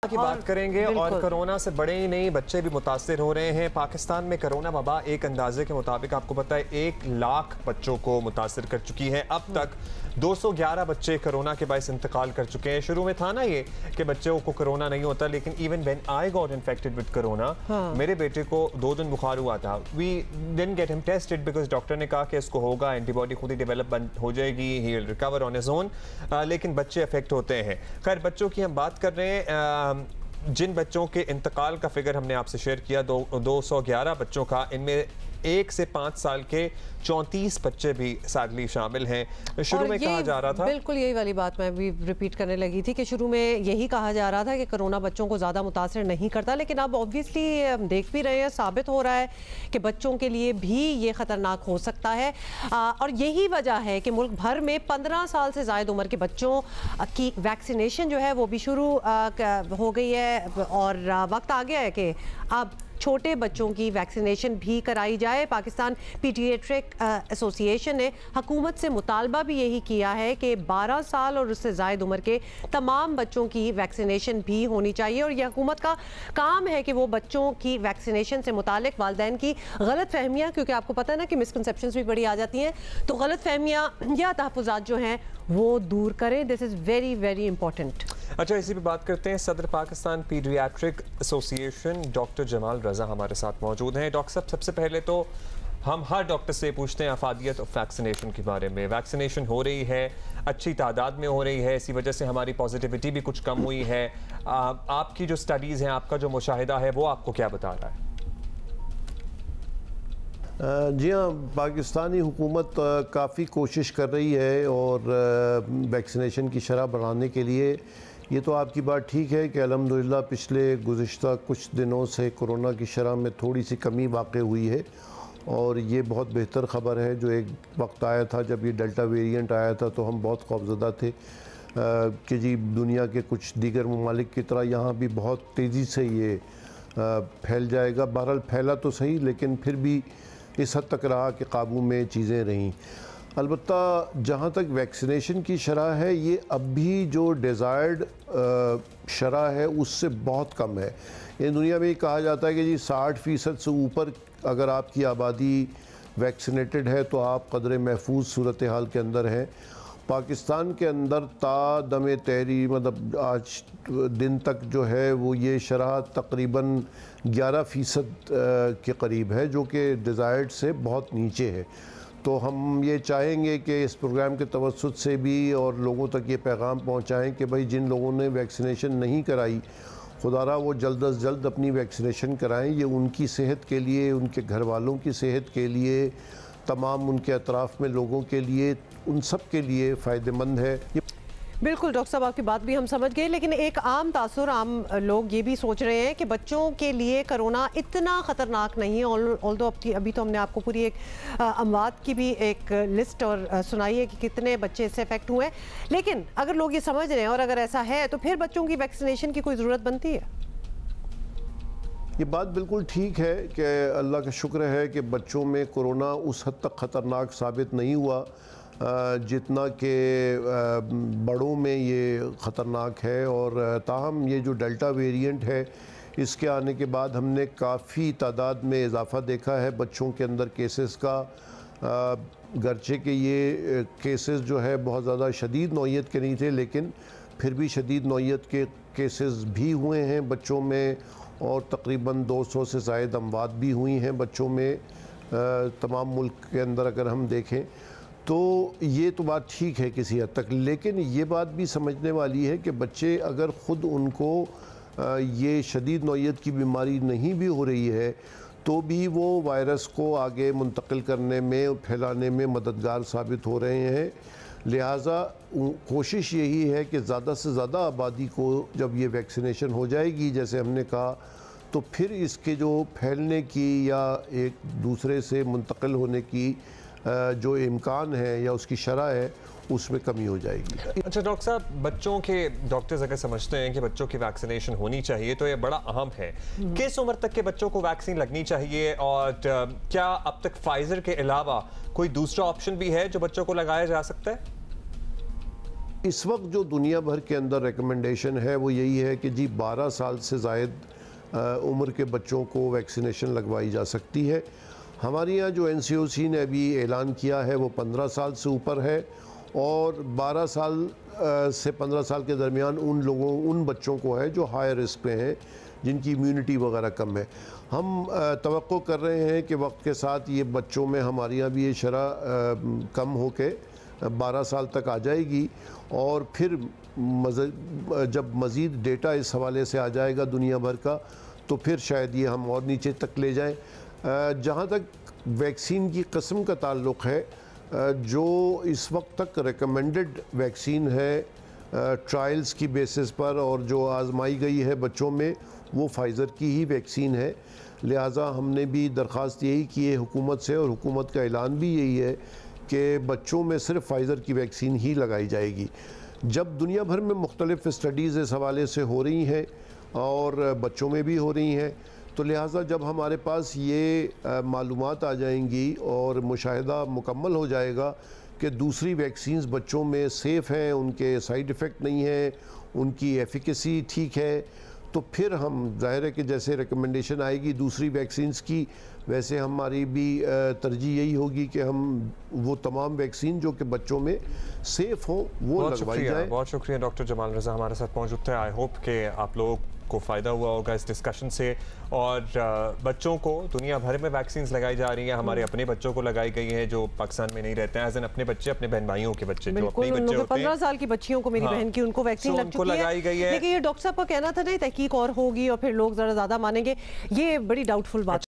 की बात करेंगे और कोरोना से बड़े ही नहीं बच्चे भी मुतासिर हो रहे हैं। पाकिस्तान में कोरोना वबा एक अंदाजे के मुताबिक आपको पता है 1 लाख बच्चों को मुतासिर कर चुकी है। अब तक 211 बच्चे कोरोना के बायस इंतकाल कर चुके हैं। शुरू में था ना ये कि बच्चों को कोरोना नहीं होता, लेकिन even when I got infected with corona, मेरे बेटे को 2 दिन बुखार हुआ था। We didn't get him tested because doctor ने कहा कि इसको होगा, एंटीबॉडी खुद ही डेवलप हो जाएगी, he will recover on his own. लेकिन बच्चे अफेक्ट होते हैं। खैर, बच्चों की हम बात कर रहे हैं। जिन बच्चों के इंतकाल का फिगर हमने आपसे शेयर किया 211 बच्चों का, इनमें 1 से 5 साल के 34 बच्चे भी सैडली शामिल हैं। शुरू में कहा जा रहा था, बिल्कुल यही वाली बात मैं भी रिपीट करने लगी थी कि शुरू में यही कहा जा रहा था कि कोरोना बच्चों को ज़्यादा मुतासिर नहीं करता, लेकिन अब ऑब्वियसली हम देख भी रहे हैं, साबित हो रहा है कि बच्चों के लिए भी ये ख़तरनाक हो सकता है। और यही वजह है कि मुल्क भर में 15 साल से ज़ायद उम्र के बच्चों की वैक्सीनेशन जो है वो भी शुरू हो गई है और वक्त आ गया है कि अब छोटे बच्चों की वैक्सीनेशन भी कराई जाए। पाकिस्तान पीडियाट्रिक एसोसिएशन ने हुकूमत से मुतालबा भी यही किया है कि 12 साल और उससे ज़ायद उम्र के तमाम बच्चों की वैक्सीनेशन भी होनी चाहिए। और यह हुकूमत का काम है कि वो बच्चों की वैक्सीनेशन से मुतालिक वालिदैन की गलत फहमियाँ, क्योंकि आपको पता है ना कि मिसकंसेप्शंस भी बड़ी आ जाती हैं, तो गलत फहमियाँ या तहफ़्फ़ुज़ात जो हैं वो दूर करें। This is very very important. अच्छा, इसी पे बात करते हैं। सदर Pakistan pediatric association doctor Jamal Raza हमारे साथ मौजूद हैं। डॉक्टर साहब, सबसे पहले तो हम हर डॉक्टर से पूछते हैं अफादियत ऑफ वैक्सीनेशन के बारे में। वैक्सीनेशन हो रही है, अच्छी तादाद में हो रही है, इसी वजह से हमारी पॉजिटिविटी भी कुछ कम हुई है। आपकी जो स्टडीज़ हैं, आपका जो मुशाहिदा है, वो आपको क्या बता रहा है? जी हाँ, पाकिस्तानी हुकूमत काफ़ी कोशिश कर रही है और वैक्सीनेशन की शरह बढ़ाने के लिए। ये तो आपकी बात ठीक है कि अल्हम्दुलिल्लाह पिछले गुज़िश्ता कुछ दिनों से कोरोना की शरह में थोड़ी सी कमी वाक़ हुई है और ये बहुत बेहतर ख़बर है। जो एक वक्त आया था जब ये डेल्टा वेरिएंट आया था तो हम बहुत खौफज़दा थे कि जी दुनिया के कुछ दीगर ममालिक की तरह यहाँ भी बहुत तेज़ी से ये फैल जाएगा। बहरहाल फैला तो सही, लेकिन फिर भी इस हद तक रहा कि काबू में चीज़ें रहीं। अलबत्ता जहाँ तक वैक्सीनेशन की शरह है, ये अब भी जो डिज़ायर्ड शरह है उससे बहुत कम है। ये दुनिया में कहा जाता है कि जी 60% से ऊपर अगर आपकी आबादी वैक्सीनेटेड है तो आप कदरे महफूज सूरत हाल के अंदर हैं। पाकिस्तान के अंदर दमे तहरी मतलब आज दिन तक जो है वो ये शरह तकरीबन 11% के करीब है, जो कि डिज़ायर्ड से बहुत नीचे है। तो हम ये चाहेंगे कि इस प्रोग्राम के तवस्सुत से भी और लोगों तक ये पैगाम पहुंचाएं कि भाई जिन लोगों ने वैक्सीनेशन नहीं कराई, खुदारा वो जल्द अज जल्द अपनी वैक्सीनेशन कराएं। ये उनकी सेहत के लिए, उनके घर वालों की सेहत के लिए, तमाम उनके अतराफ़ में लोगों के लिए, उन सब के लिए फ़ायदेमंद है। बिल्कुल डॉक्टर साहब, आपकी बात भी हम समझ गए, लेकिन एक आम तासुर, आम लोग ये भी सोच रहे हैं कि बच्चों के लिए कोरोना इतना ख़तरनाक नहीं है। ऑल्दो अभी तो हमने आपको पूरी एक अमवात की भी एक लिस्ट और सुनाई है कि कितने बच्चे इससे अफेक्ट हुए हैं, लेकिन अगर लोग ये समझ रहे हैं और अगर ऐसा है तो फिर बच्चों की वैक्सीनेशन की कोई ज़रूरत बनती है? ये बात बिल्कुल ठीक है कि अल्लाह का शुक्र है कि बच्चों में कोरोना उस हद तक ख़तरनाक साबित नहीं हुआ जितना कि बड़ों में ये ख़तरनाक है। और ताहम ये जो डेल्टा वेरिएंट है, इसके आने के बाद हमने काफ़ी तादाद में इजाफ़ा देखा है बच्चों के अंदर केसेस का। गर्चे के ये केसेस जो है बहुत ज़्यादा शदीद नौइयत के नहीं थे, लेकिन फिर भी शदीद नौइयत के केसेस भी हुए हैं बच्चों में और तकरीबन 200 से ज़ायद अमवात भी हुई हैं बच्चों में तमाम मुल्क के अंदर अगर हम देखें तो। ये तो बात ठीक है किसी हद तक, लेकिन ये बात भी समझने वाली है कि बच्चे अगर ख़ुद उनको ये शदीद नौइयत की बीमारी नहीं भी हो रही है तो भी वो वायरस को आगे मुंतकिल करने में, फैलाने में मददगार साबित हो रहे हैं। लिहाजा कोशिश यही है कि ज़्यादा से ज़्यादा आबादी को जब ये वैक्सीनेशन हो जाएगी, जैसे हमने कहा, तो फिर इसके जो फैलने की या एक दूसरे से मुंतकिल होने की जो इम्कान है या उसकी शरह है उसमें कमी हो जाएगी। अच्छा डॉक्टर साहब, बच्चों के डॉक्टर्स अगर समझते हैं कि बच्चों की वैक्सीनेशन होनी चाहिए तो ये बड़ा अहम है। किस उम्र तक के बच्चों को वैक्सीन लगनी चाहिए और क्या अब तक फाइजर के अलावा कोई दूसरा ऑप्शन भी है जो बच्चों को लगाया जा सकता है? इस वक्त जो दुनिया भर के अंदर रिकमेंडेशन है वो यही है कि जी 12 साल से ज़ायद उम्र के बच्चों को वैक्सीनेशन लगवाई जा सकती है। हमारे यहाँ जो NCOC ने अभी ऐलान किया है वो 15 साल से ऊपर है और 12 साल से 15 साल के दरमियान उन बच्चों को है जो हाई रिस्क पे हैं, जिनकी इम्यूनिटी वगैरह कम है। हम तवक्को कर रहे हैं कि वक्त के साथ ये बच्चों में हमारे यहाँ भी ये शरह कम होके 12 साल तक आ जाएगी और फिर जब मज़ीद डेटा इस हवाले से आ जाएगा दुनिया भर का तो फिर शायद ये हम और नीचे तक ले जाएं। जहाँ तक वैक्सीन की किस्म का ताल्लुक़ है, जो इस वक्त तक रिकमेंडेड वैक्सीन है ट्रायल्स की बेसिस पर और जो आजमाई गई है बच्चों में, वो फाइज़र की ही वैक्सीन है। लिहाजा हमने भी दरख्वास्त यही की है हुकूमत से और हुकूमत का ऐलान भी यही है कि बच्चों में सिर्फ फाइज़र की वैक्सीन ही लगाई जाएगी। जब दुनिया भर में मुख्तलिफ़ स्टडीज़ इस हवाले से हो रही हैं और बच्चों में भी हो रही हैं, तो लिहाजा जब हमारे पास ये मालूमात आ जाएंगी और मुशाहिदा मुकम्मल हो जाएगा कि दूसरी वैक्सीन्स बच्चों में सेफ़ हैं, उनके साइड इफ़ेक्ट नहीं हैं, उनकी एफिकेसी ठीक है, तो फिर हम ज़ाहिर है कि जैसे रिकमेंडेशन आएगी दूसरी वैक्सीन्स की, वैसे हमारी भी तरजीह यही होगी कि हम वो तमाम वैक्सीन जो कि बच्चों में सेफ़ हों वो लगवाई जाए। बहुत शुक्रिया डॉक्टर जमाल रज़ा हमारे साथ मौजूद थे। आई होप कि आप लोग को फ़ायदा हुआ होगा इस डिस्कशन से। और बच्चों को दुनिया भर में वैक्सीन लगाई जा रही हैं, हमारे अपने बच्चों को लगाई गई है जो पाकिस्तान में नहीं रहते हैं, अपने बच्चे, अपने बहन भाइयों के बच्चे जो अपने बच्चे होते हैं। 15 साल की बच्चियों को, मेरी बहन की, उनको वैक्सीन लग चुकी लगाई गई है। लेकिन ये डॉक्टर साहब का कहना था नहीं तहकीक और होगी और फिर लोग ज़रा ज़्यादा मानेंगे, ये बड़ी डाउटफुल बात